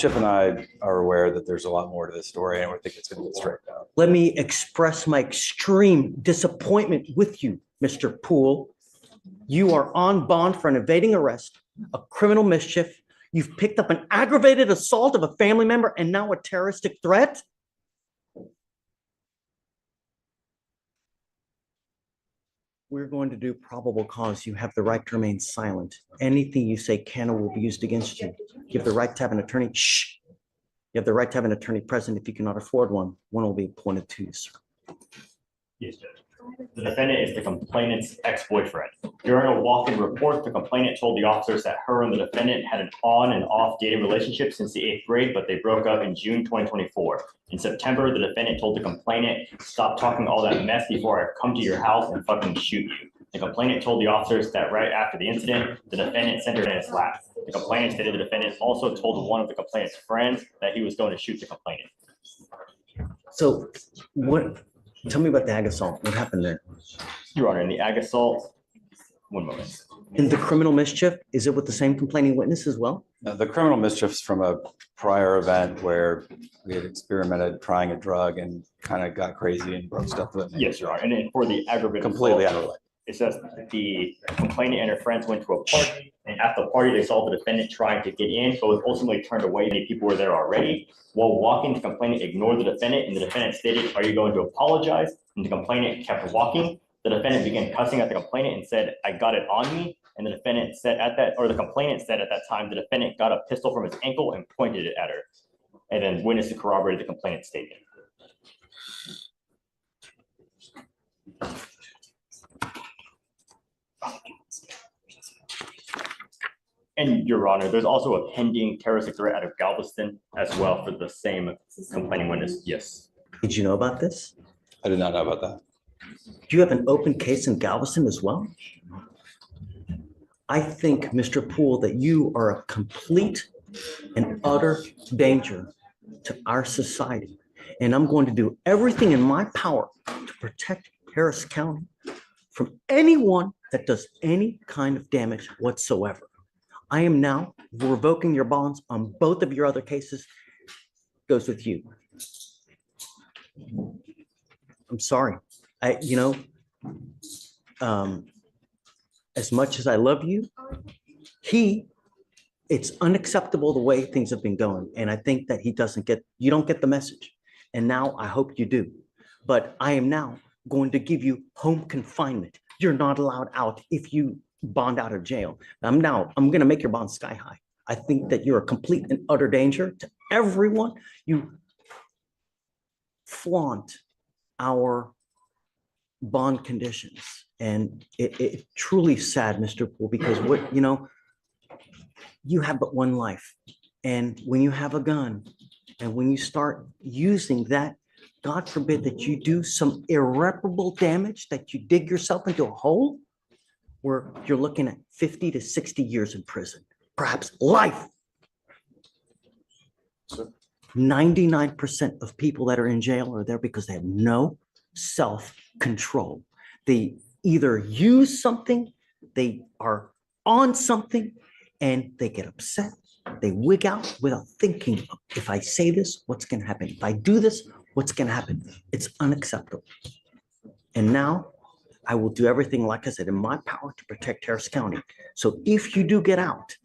Chip and I are aware that there's a lot more to this story, and we think it's going to get straightened out. Let me express my extreme disappointment with you, Mr. Poole. You are on bond for an evading arrest, a criminal mischief. You've picked up an aggravated assault of a family member and now a terroristic threat. We're going to do probable cause. You have the right to remain silent. Anything you say can or will be used against you. You have the right to have an attorney. Shh. You have the right to have an attorney present. If you cannot afford one, one will be appointed to you, sir. Yes, Judge. The defendant is the complainant's ex-boyfriend. During a walk-in report, the complainant told the officers that her and the defendant had an on and off dating relationship since the 8th grade, but they broke up in June 2024. In September, the defendant told the complainant, "Stop talking all that mess before I come to your house and fucking shoot you." The complainant told the officers that right after the incident, the defendant sent her in his lap. The complainant stated the defendant also told one of the complainant's friends that he was going to shoot the complainant. So what, tell me about the ag assault. What happened there? Your Honor, in the ag assault, one moment. In the criminal mischief, is it with the same complaining witness as well? The criminal mischief's from a prior event where we had experimented trying a drug and kind of got crazy and broke stuff with it. Yes, Your Honor. And then for the aggravated Completely assault, unrelated. it says the complainant and her friends went to a party, and at the party, they saw the defendant trying to get in, but was ultimately turned away. Many people were there already. While walking, the complainant ignored the defendant, and the defendant stated, "Are you going to apologize?" And the complainant kept walking. The defendant began cussing at the complainant and said, "I got it on me." And the defendant said the complainant said at that time, the defendant got a pistol from his ankle and pointed it at her. And then witnesses corroborated the complainant's statement. And Your Honor, there's also a pending terroristic threat out of Galveston as well for the same complaining witness. Yes. Did you know about this? I did not know about that. Do you have an open case in Galveston as well? I think, Mr. Poole, that you are a complete and utter danger to our society. And I'm going to do everything in my power to protect Harris County from anyone that does any kind of damage whatsoever. I am now revoking your bonds on both of your other cases. Goes with you. I'm sorry. As much as I love you, it's unacceptable the way things have been going. And I think that you don't get the message. And now I hope you do. But I am now going to give you home confinement. You're not allowed out if you bond out of jail. I'm going to make your bond sky high. I think that you're a complete and utter danger to everyone. You flaunt our bond conditions. And it's truly sad, Mr. Poole, because you have but one life. And when you have a gun and when you start using that, God forbid that you do some irreparable damage, that you dig yourself into a hole where you're looking at 50 to 60 years in prison, perhaps life. 99% of people that are in jail are there because they have no self-control. They either use something, they are on something, and they get upset. They wig out without thinking, if I say this, what's going to happen? If I do this, what's going to happen? It's unacceptable. And now I will do everything, like I said, in my power to protect Harris County. So if you do get out,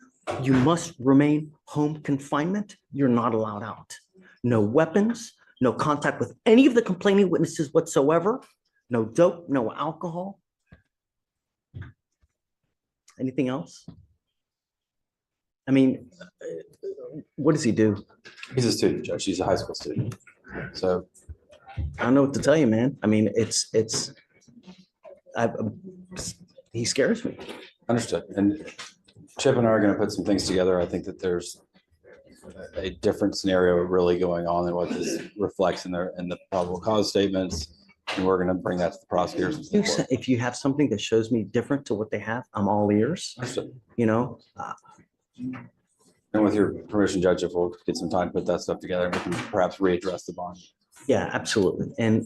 you must remain home confinement. You're not allowed out. No weapons, no contact with any of the complaining witnesses whatsoever, no dope, no alcohol. Anything else? I mean, what does he do? He's a student, Judge. He's a high school student. So I don't know what to tell you, man. I mean, he scares me. understood. And Chip and I are going to put some things together. I think that there's a different scenario really going on than what this reflects in the probable cause statements. And we're going to bring that to the prosecutors. If you have something that shows me different to what they have, I'm all ears. Understood. And with your permission, Judge, if we'll get some time to put that stuff together, we can perhaps readdress the bond. Yeah, absolutely. And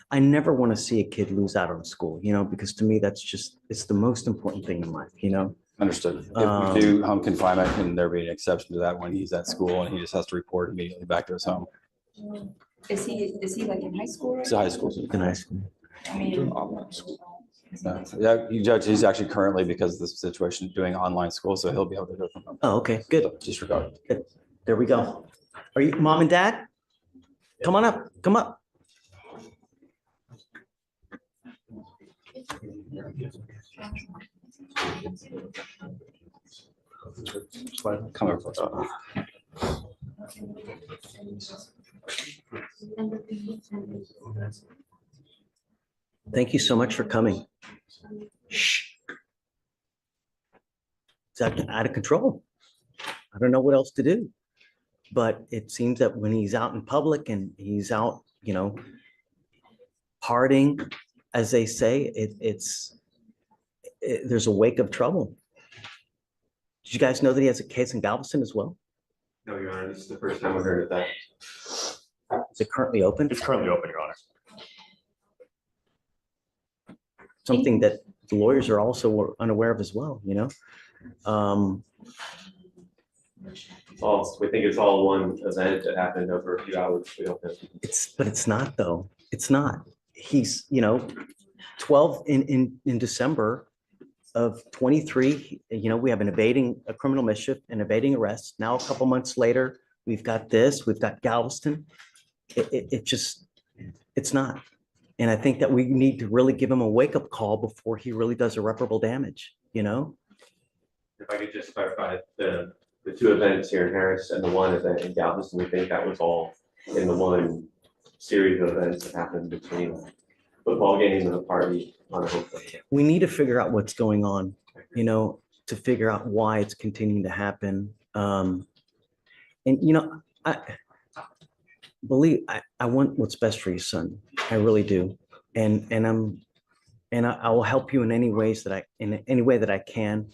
I never want to see a kid lose out on school, because to me, it's the most important thing in life, Understood. If Um, we do home confinement, can there be an exception to that when he's at school and he just has to report immediately back to his home? Is he like in high school? It's a high school. In high school. I mean, Yeah, Judge, he's actually currently, because of this situation, doing online school, so he'll be able to do it from home. Oh, okay, good. So disregard. There we go. Are you, mom and dad? Come on up, come up. Come over close. Thank you so much for coming. Shh. It's out of control. I don't know what else to do. But it seems that when he's out in public and he's out, partying, as they say, there's a wake of trouble. Did you guys know that he has a case in Galveston as well? No, Your Honor, this is the first time I've heard of that. Is it currently open? It's currently open, Your Honor. Something that the lawyers are also unaware of as well, We think it's all one event that happened over a few hours. We don't know. But it's not though. It's not. He's, 12 in December of 23, we have a criminal mischief, an evading arrest. Now, a couple months later, we've got Galveston. It's not. And I think that we need to really give him a wake-up call before he really does irreparable damage, If I could just clarify, the two events here in Harris and the one event in Galveston, we think that was all in the one series of events that happened between football games and a party on a hotel. We need to figure out what's going on, to figure out why it's continuing to happen. I want what's best for your son. I really do. And I will help you in any way that I can.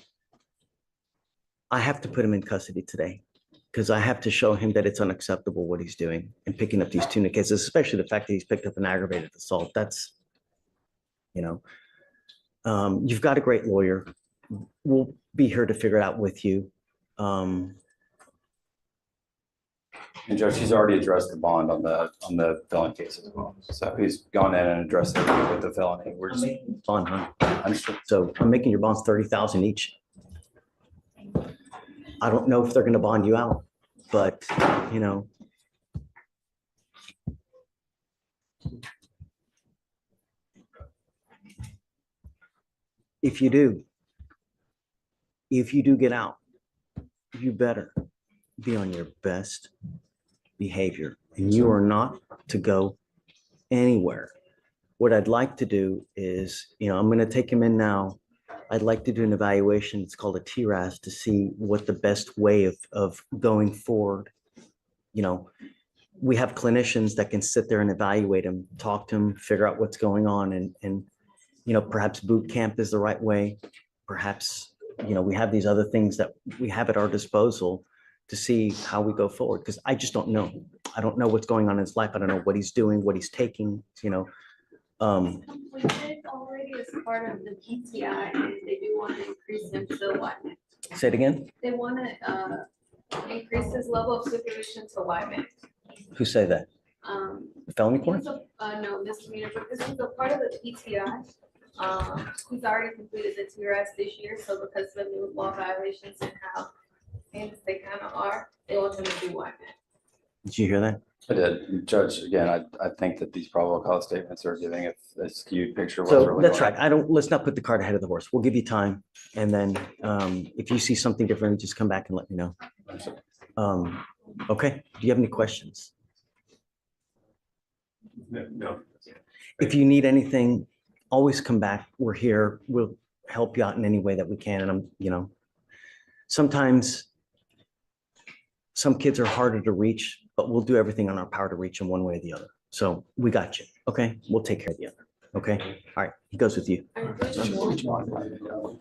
I have to put him in custody today because I have to show him that it's unacceptable what he's doing and picking up these tuna cases, especially the fact that he's picked up an aggravated assault. That's, you've got a great lawyer. We'll be here to figure it out with you. And Judge, he's already addressed the bond on the felony case as well. So he's gone in and addressed it with the felony. We're just, Bond, huh? understood. So I'm making your bonds 30,000 each. I don't know if they're going to bond you out, but if you do get out, you better be on your best behavior, and you are not to go anywhere. What I'd like to do is, I'm going to take him in now. I'd like to do an evaluation. It's called a TRAS to see what the best way of going forward. We have clinicians that can sit there and evaluate him, talk to him, figure out what's going on, and perhaps boot camp is the right way. Perhaps, we have these other things that we have at our disposal to see how we go forward. Because I just don't know. I don't know what's going on in his life. I don't know what he's doing, what he's taking, We did already as part of the PTI, and they do want to increase him to what? Say it again. They want to increase his level of supervision to YMAX. Who say that? The felony court? No, misdemeanor, but this is a part of the PTI. He's already completed the TRS this year, so because of the new law violations and how famous they kind of are, they want him to do YMAX. Did you hear that? I did. Judge, again, I think that these probable cause statements are giving a skewed picture of what's So really that's going right. Let's not put the cart ahead of the horse. We'll give you time. And then if you see something different, just come back and let me know. Okay. Do you have any questions? No. If you need anything, always come back. We're here. We'll help you out in any way that we can. And sometimes some kids are harder to reach, but we'll do everything on our power to reach them one way or the other. So we got you. Okay. We'll take care of the other. Okay. All right. He goes with you.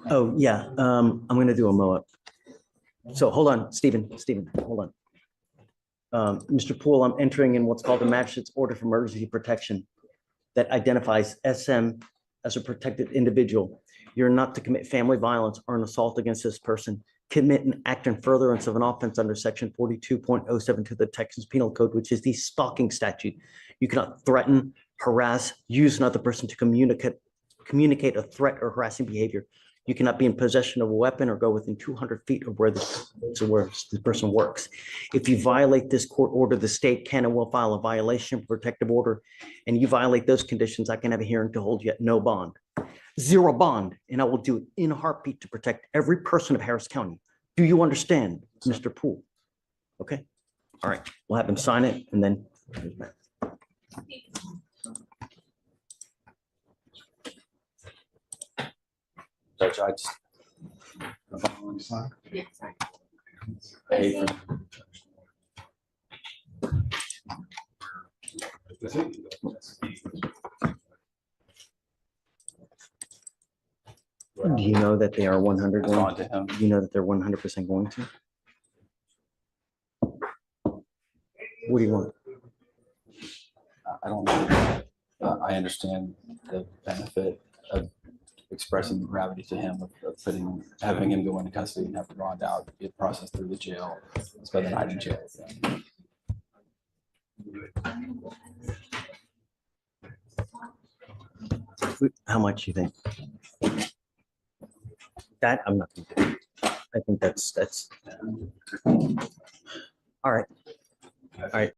Oh, yeah. I'm going to do a mow up. So hold on, Stephen, hold on. Mr. Poole, I'm entering in what's called the magistrate's order for emergency protection that identifies SM as a protected individual. You're not to commit family violence or an assault against this person, commit an act in furtherance of an offense under section 42.072 of the Texas Penal Code, which is the stalking statute. You cannot threaten, harass, use another person to communicate a threat or harassing behavior. You cannot be in possession of a weapon or go within 200 feet of where this person works. If you violate this court order, the state can and will file a violation protective order, and you violate those conditions, I can have a hearing to hold you at no bond. Zero bond, and I will do it in a heartbeat to protect every person of Harris County. Do you understand, Mr. Poole? Okay, all right, we'll have him sign it and then. Judge, I just. Yeah, sorry. I hate Do you know that they are 100 for going? on to him. Do you know that they're 100% going to? What do you want? I don't know. I understand the benefit of expressing the gravity to him of having him go into custody and have to bond out, get processed through the jail, spend the night in jail. How much you think? That I'm not gonna do. I think that's all right. All right.